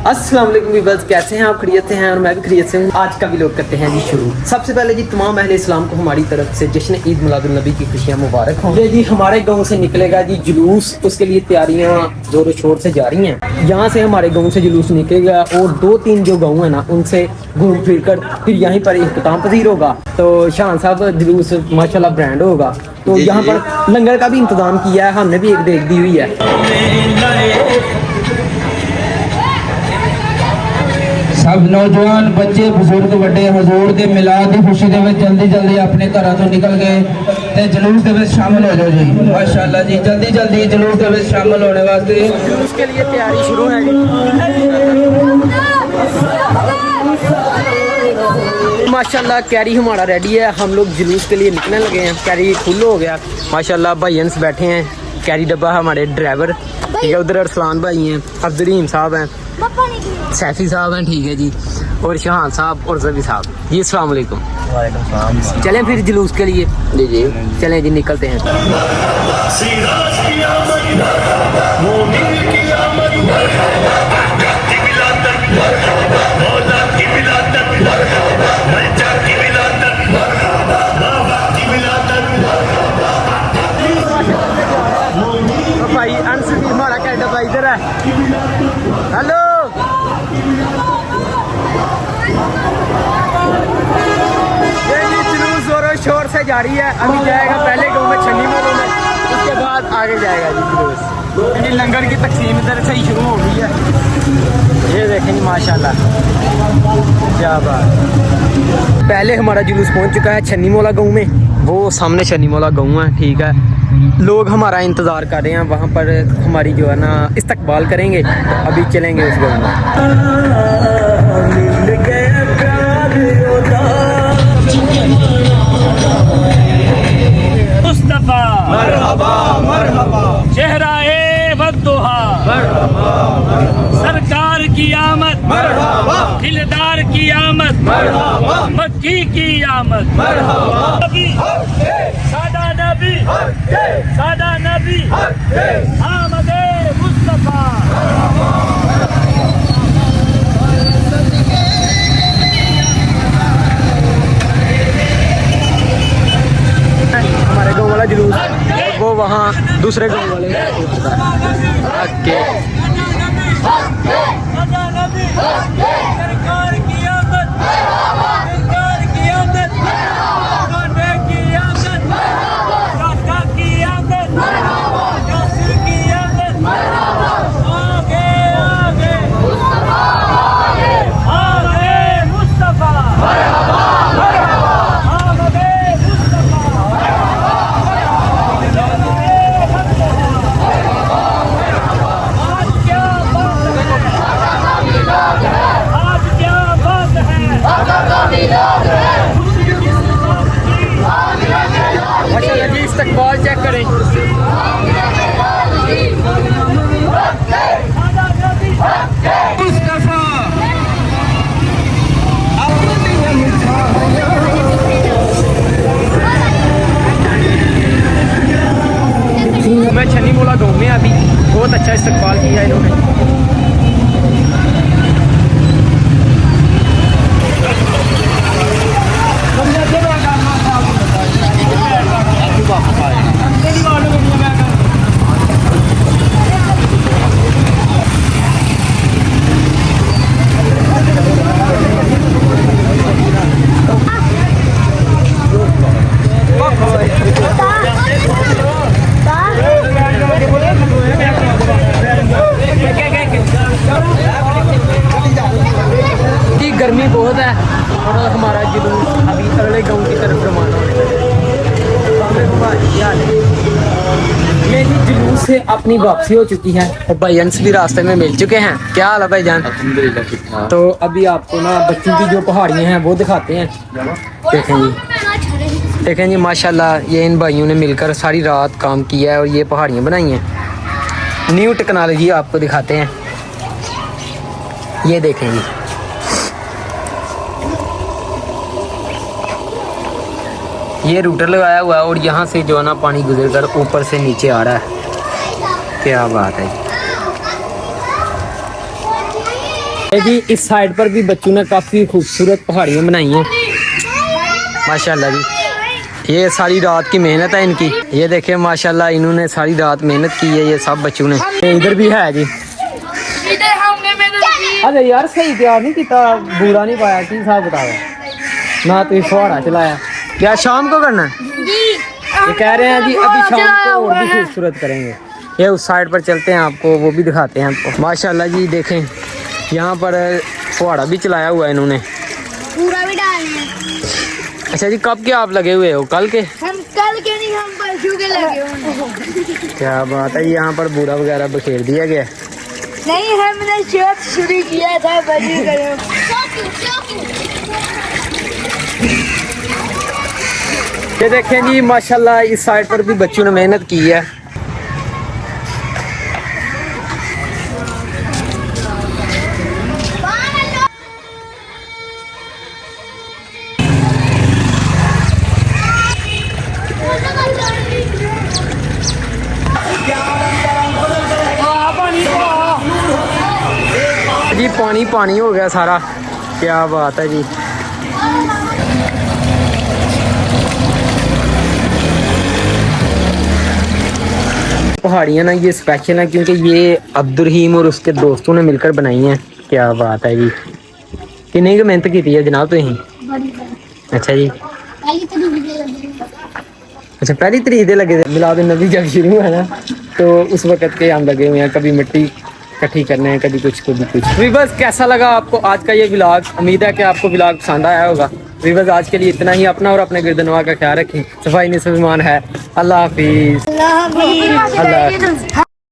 अस्सलाम वालेकुम व्यूअर्स, कैसे हैं आप? खैरियत से हैं और मैं भी खैरियत से हूँ। आज का व्लॉग करते हैं जी शुरू। सबसे पहले जी तमाम अहले इस्लाम को हमारी तरफ से जश्न ईद मिलादुल नबी की खुशियाँ मुबारक हों। ये जी हमारे गांव से निकलेगा जी जुलूस, उसके लिए तैयारियाँ जोरों शोर से जारी हैं। यहाँ से हमारे गाँव से जुलूस निकलेगा और 2-3 जो गाँव है ना उनसे घूम फिर कर फिर यहीं पर इख्तिताम पजीर होगा। तो शान साहब जुलूस माशाल्लाह ब्रांड होगा। तो यहाँ पर लंगर का भी इंतजाम किया है, हमने भी एक देख दी हुई है। सब नौजवान बच्चे बुजुर्ग बड़े हजूर के मिलाद की खुशी के जल्दी जल्दी अपने घर तो निकल गए ते जुलूस के शामिल हो जाओ जी। माशाल्लाह जी, जल्दी जल्दी जुलूस के शामिल होने वास्ते जुलूस के लिए तैयारी शुरू है जी। माशाल्लाह कैरी हमारा रेडी है, हम लोग जुलूस के लिए निकलने लगे हैं। कैरी फुल हो गया माशाल्लाह। भाईयंस बैठे हैं, कैरी डब्बा हमारे ड्राइवर ठीक है। उधर अरसलान भाई हैं, अब्दुल साहब हैं, सैफी साहब हैं ठीक है जी, और शहान साहब और जबी साहब जी। अस्सलाम वालेकुम। चलें फिर जुलूस के लिए जी जी चलें जी, निकलते हैं। भाई अंश भी हमारा कैडा भाई इधर है। हेलो जुलूस जोरों शोर से जारी है। अभी जाएगा पहले गाँव में छन्नी मोलों में, उसके बाद आगे जाएगा जी जुलूस। ये लंगर की तकसीम इधर से ही शुरू हो गई है। ये देखें जी माशाल्लाह क्या बात। पहले हमारा जुलूस पहुंच चुका है छन्नी मोला गाँव में, वो सामने छन्नी मोला गाँव है ठीक है। लोग हमारा इंतज़ार कर रहे हैं, वहाँ पर हमारी जो है ना इस्तकबाल करेंगे। तो अभी चलेंगे उस गाँव में। मुस्तफा मरहबा मरहबा, चेहरा-ए बद्दुहा मरहबा, सरकार की आमद मरहबा, दिलदार की आमद मरहबा, मक्की की आमद मरहबा, नबी सादा नबी सादा नबी आमदे मुस्तफा। हमारे गाँव वाला जुलूस वो वहाँ दूसरे गाँव वाले आगे। सरकार की आमद, सरकार की आमद, कांटे की आमद, काका की आमद, यासिर की आमद, आगे आगे आगे मुस्तफा माशाल्लाह जी, इस्तकबाल चेक करें। मैं छन्नी मोला गाँव में अभी बहुत अच्छा इस्तकबाल किया इन्होंने। गर्मी बहुत है और हमारा जुलूस अभी अगले गांव की तरफ रवाना होने लगा। ये जी जुलूस से अपनी वापसी हो चुकी है और भाईजान भी रास्ते में मिल चुके हैं। क्या हाल है भाईजान? तो अभी आपको ना बच्चों की जो पहाड़ियाँ हैं वो दिखाते हैं। देखें जी, देखें जी माशाल्लाह, ये इन भाइयों ने मिलकर सारी रात काम किया है और ये पहाड़ियाँ बनाई हैं। न्यू टेक्नोलॉजी आपको दिखाते हैं। ये देखें जी, ये रूटर लगाया हुआ है और यहाँ से जो है ना पानी गुजर कर ऊपर से नीचे आ रहा है। क्या बात है। ये जी इस साइड पर भी बच्चों ने काफ़ी खूबसूरत पहाड़ियाँ बनाई हैं माशाल्लाह जी। ये सारी रात की मेहनत है इनकी। ये देखिए माशाल्लाह इन्होंने सारी रात मेहनत की है ये सब बच्चों ने। इधर भी है जी। अरे यार सही तैयार नहीं किया, बुरा नहीं पाया कि साहब बताया ना तो फुहारा चलाया। क्या शाम को करना है? ये कह रहे हैं जी अभी शाम को और भी खूबसूरत करेंगे। ये उस साइड पर चलते हैं, आपको वो भी दिखाते हैं आपको। माशाल्लाह जी देखें यहाँ पर फुहारा भी चलाया हुआ है इन्होंने। पूरा भी डालने हैं। अच्छा जी कब के आप लगे हुए हो? कल के? हम कल के नहीं, हम परसों के लगे हुए। क्या बात है। यहाँ पर बूढ़ा वगैरह बखेर दिया गया। नहीं, हमने शोध शुरू किया था बजी करो। ये देखें जी माशाल्लाह इस साइड पर भी बच्चों ने मेहनत की है। जी पानी पानी हो गया सारा। क्या बात है जी। पहाड़ियाँ ना ये स्पेशल है क्योंकि ये अब्दुल और उसके दोस्तों ने मिलकर बनाई हैं। क्या बात है जी। कितनी की मेहनत की थी है जनाब तो यहीं? अच्छा जी। अच्छा पहली तरीक दे लगे थे। मिलाद नबी जब शुरू हुआ ना तो उस वक्त के हम लगे हुए हैं, कभी मिट्टी इकट्ठी करने हैं, कभी कुछ कभी कुछ। वीवर्स कैसा लगा आपको आज का ये व्लॉग? उम्मीद है कि आपको व्लॉग पसंद आया होगा। वीवर्स आज के लिए इतना ही। अपना और अपने गिरदनवा का ख्याल रखें। सफाई निस्मान है। अल्लाह हाफिज़। अल्लाह हाफिज़। अल्लाह हाफिज़।